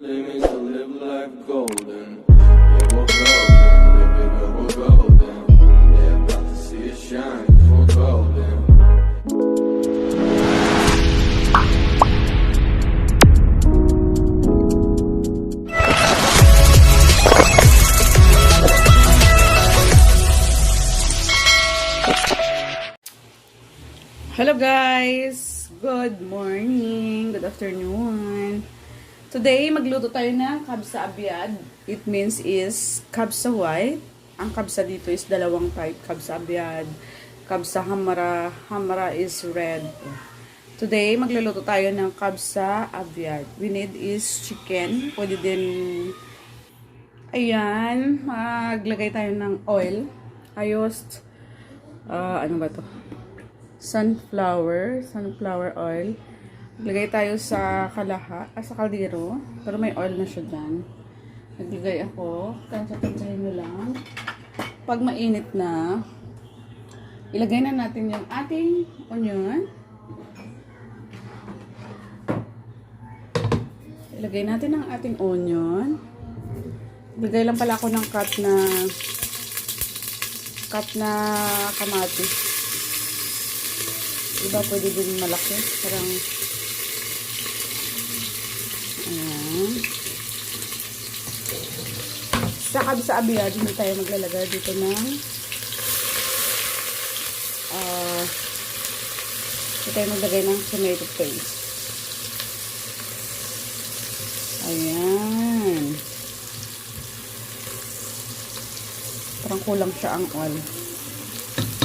Limits to live life golden. Yeah, we're golden. Live it up, we're golden. Yeah, about to see it shine. We're golden. Hello guys! Good morning! Good afternoon! Today, magluto tayo ng KABSA aviad. It means is KABSA white. Ang KABSA dito is dalawang type. KABSA aviad. KABSA hamara. Hamara is red. Today, magluluto tayo ng KABSA aviad. We need is chicken. Pwede din, ayan, maglagay tayo ng oil. Ayos, ano ba to? Sunflower oil. Naglagay tayo sa sa kaldero. Pero may oil na siya dyan. Naglagay ako. Tansya-tansyahin nyo lang. Pag mainit na, ilagay na natin yung ating onion. Ilagay natin ang ating onion. Ilagay lang pala ako ng cut na kamatis. Iba pwede din malaki. Parang ayan. Sa KABSA aviad, hindi tayo maglalagay dito ng hindi tayo maglagay ng tomato paste. Ayan. Parang kulang siya ang oil.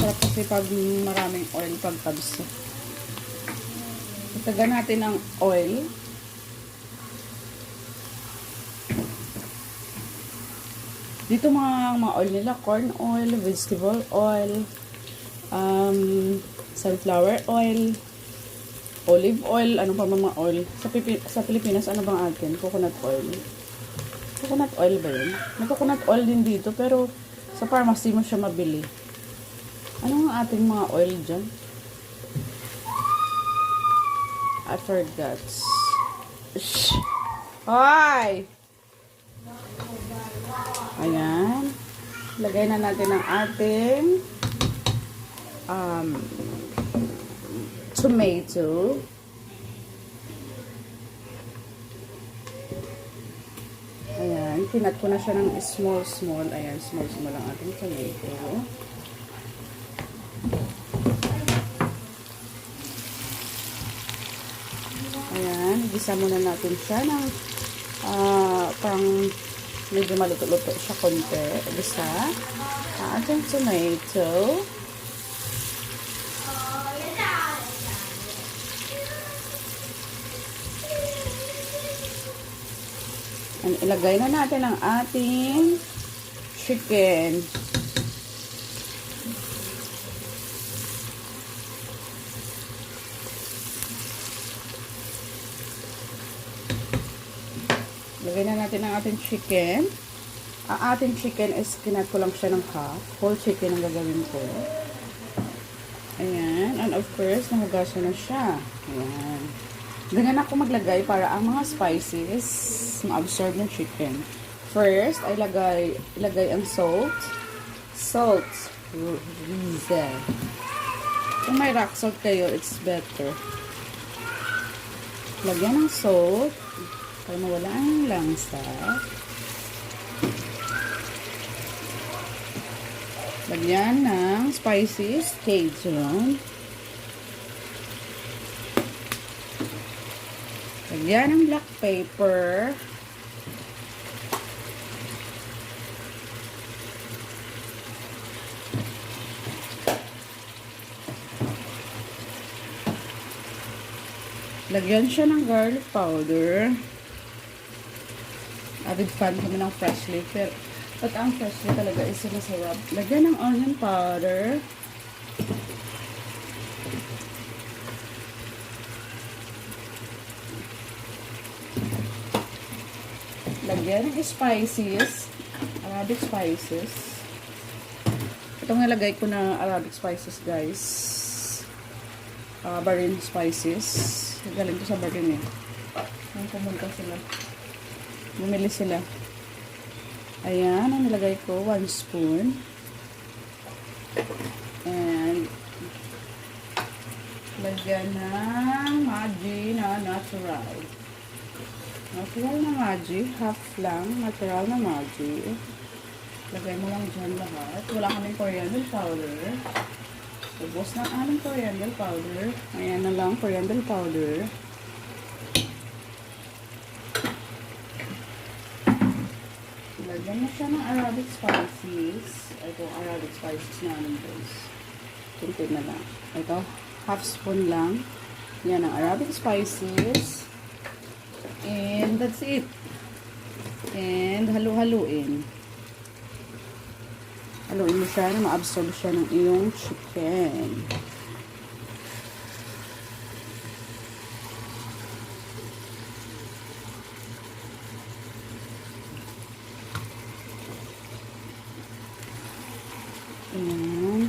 Sarap kasi pag maraming oil pag KABSA. Itaga natin ang oil. Dito mga oil nila, corn oil, vegetable oil, sunflower oil, olive oil, ano pa mga oil. Sa Pilipinas, ano bang atin? Coconut oil. Coconut oil ba yun? May coconut oil din dito, pero sa pharmacy mo siya mabili. Ano nga ating mga oil dyan? I forgot. Shh! Hoy! Ayan. Lagay na natin ang ating tomato. Ayan. Pinat ko na siya ng small. Ayan, small ang ating tomato. Ayan. Igisa muna natin siya ng pang medyo maluto-luto siya konti. Igisa. Ang ating tomato. And ilagay na natin ang ating chicken. Lagay na natin ang ating chicken. Ang ating chicken is kinat ko lang siya ng half. Whole chicken ang gagawin ko. Ayan. And of course, nahugasan na siya. Ayan. Ganyan ako maglagay para ang mga spices ma-absorb ng chicken. First, ay ilagay ang salt. Salt. Kung may rock salt kayo, it's better. Lagyan ng salt para mawala ang langsa. Lagyan ng spices, Cajun. Lagyan ng black pepper. Lagyan siya ng garlic powder. Avid fan kami ng freshly. Pero at ang freshly talaga is masarap. Lagyan ng onion powder. Lagyan ng spices. Arabic spices. Itong nilagay ko na Arabic spices, guys. Bahrain spices. Galing ko sa Bahrain eh. Ang pumunta sila. Bumili sila. Ayan, ang nilagay ko, 1 spoon. And, lagyan ng Maggi na natural. Natural na Maggi, half lang, natural na Maggi. Lagay mo lang dyan lahat. Wala kaming coriander powder. Ubos na aming coriander powder. Ayan na lang, coriander powder. Lagyan mo siya ng Arabic spices. Ito, Arabic spices namin guys. Kunti na lang. Ito, half spoon lang. Yan ang Arabic spices. And that's it. And halu-haluin. Haluin mo siya na ma-absorb siya ng iyong chicken. Ayan.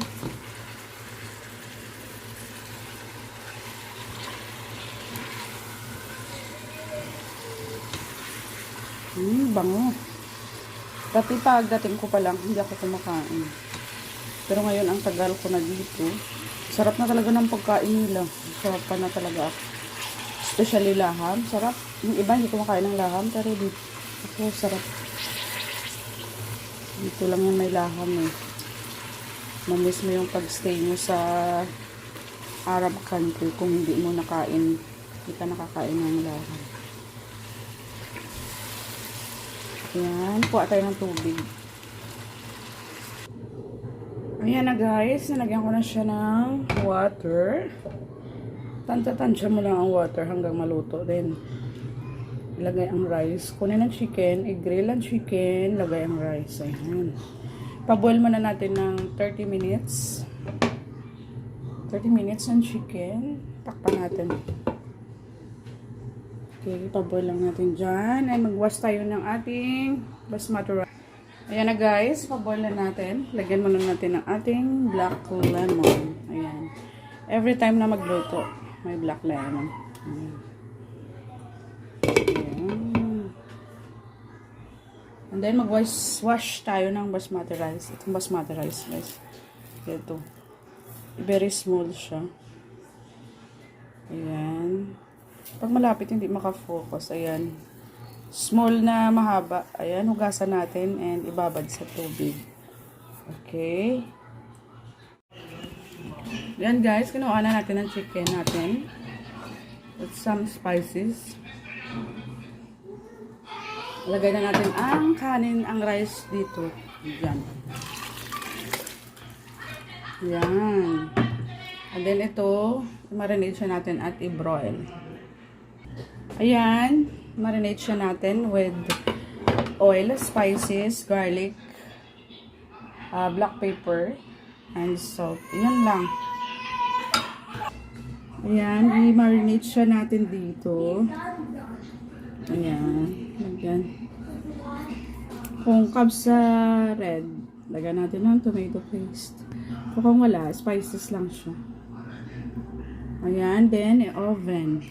Bango. Dati pagdating ko pa lang, hindi ako kumakain. Pero ngayon, ang tagal ko na dito. Sarap na talaga ng pagkain nila. Sarap pa na talaga ako. Especially laham. Sarap. Yung iba, hindi kumakain ng laham. Pero dito, ako, sarap. Dito lang yan may laham eh. Mamiss mo yung pag-stay mo sa Arab country kung hindi mo nakain, hindi ka nakakain ng laham. Ayan, kuha tayo ng tubig. Ayan na guys, nalagyan ko na siya ng water. Tansya mo lang ang water hanggang maluto. Then, ilagay ang rice. Kunin ang chicken, i-grill ang chicken, lagay ang rice. Ayan. Pa-boil muna natin ng 30 minutes. 30 minutes ang chicken. Takpan natin. Okay, pa-boil lang natin dyan. Ay, mag-wash tayo ng ating basmati rice. Ayan na guys, pa-boil na natin. Lagyan muna natin ng ating black lemon. Ayan. Every time na magluto, may black lemon. Ayan. And then, mag-wash tayo ng basmati rice. Itong basmati rice, guys. Ito. Very small siya. Ayan. Pag malapit, hindi makafocus. Ayan. Small na mahaba. Ayan, hugasan natin and ibabad sa tubig. Okay. Ayan, guys. Kinuha na natin ang chicken natin. With some spices. Lagay na natin ang kanin, ang rice dito. Yan. Yan. And then ito, marinate siya natin at i-broil. Ayan. Marinate siya natin with oil, spices, garlic, black pepper, and salt. Yan lang. Ayan. I-marinate siya natin dito. Ayan. Lagyan. Kung KABSA red, lagyan natin ng tomato paste. Kung wala, spices lang siya. Ayan. Then, i-oven.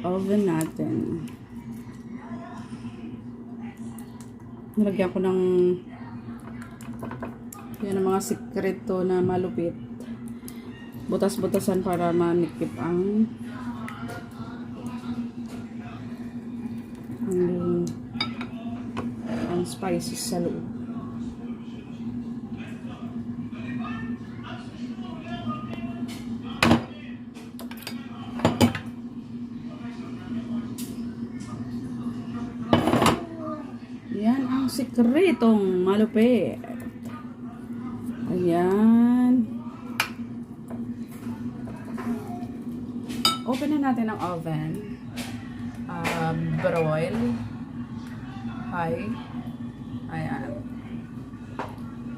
I-oven natin. Nilagyan ko ng yan ang mga sikreto na malupit. Butas-butasan para manikip ang spices sa loob. Yan ang sikretong malupit. Ayan. Open na natin ang oven. Broil. High. Ayan.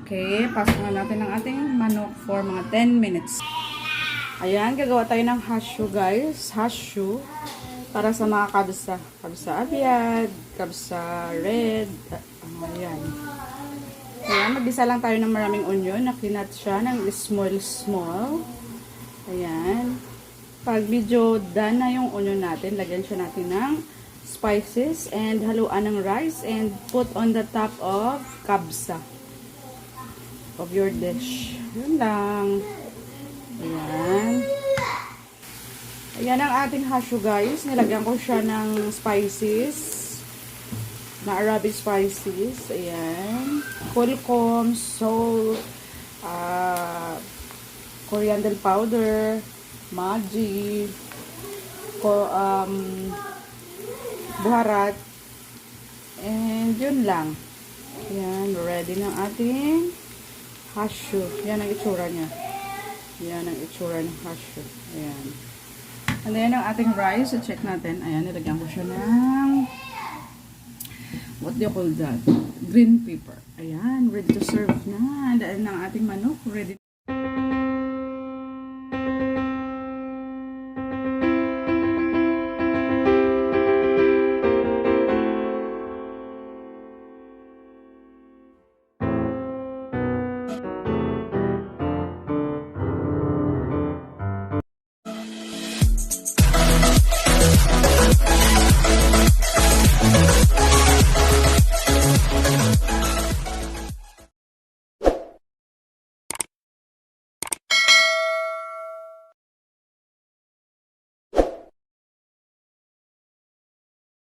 Okay, pasok na natin ang ating manok for mga 10 minutes. Ayan, gagawa tayo ng hashu guys. Hashu. Para sa mga KABSA. KABSA aviad, KABSA red. Ayan. Ayan, mag-isa lang tayo ng maraming onion. Nakinat siya ng small. Ayan. Pag medyo done na yung onion natin, lagyan siya natin ng spices and haluan ng rice and put on the top of kabsa of your dish. Yun lang. Ayan. Ayan ang ating hasyo guys. Nilagyan ko siya ng spices. Na Arabic spices. Ayan. Kulkom, salt, coriander powder, Maggi, buharat, and yun lang. Yan, ready ng ating hasyo. Yan ang itsura niya. Yan ang itsura ng hasyo. Ayan. And then, ang ating rice, check natin. Ayan, nilagyan ko siya ng what do you call that? Green pepper. Ayan, ready to serve na. Dahil ng ating manok, ready.